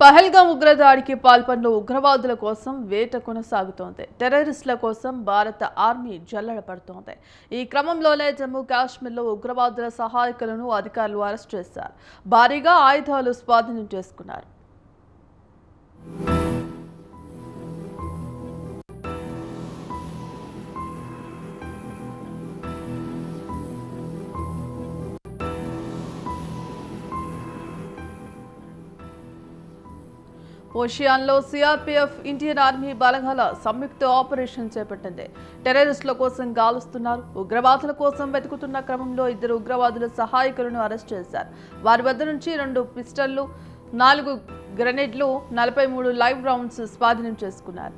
పహల్గాం ఉగ్రదాడికి పాల్పడిన ఉగ్రవాదుల కోసం వేట కొనసాగుతోంది. టెర్రరిస్టుల కోసం భారత ఆర్మీ జల్లెడపడుతోంది. ఈ క్రమంలోనే జమ్మూ కాశ్మీర్లో ఉగ్రవాదుల సహాయకులను అధికారులు అరెస్ట్ చేశారు. భారీగా ఆయుధాలు స్వాధీనం చేసుకున్నారు. ఓషియాన్లో సిఆర్పీఎఫ్, ఇండియన్ ఆర్మీ బలగాల సంయుక్త ఆపరేషన్ చేపట్టింది. టెర్రరిస్టుల కోసం గాలుస్తున్నారు. ఉగ్రవాదుల కోసం వెతుకుతున్న క్రమంలో 2 ఉగ్రవాదుల సహాయకులను అరెస్ట్ చేశారు. వారి వద్ద నుంచి 2 పిస్టళ్లు, 4 గ్రెనేడ్లు, 43 లైవ్ రౌండ్స్ స్వాధీనం చేసుకున్నారు.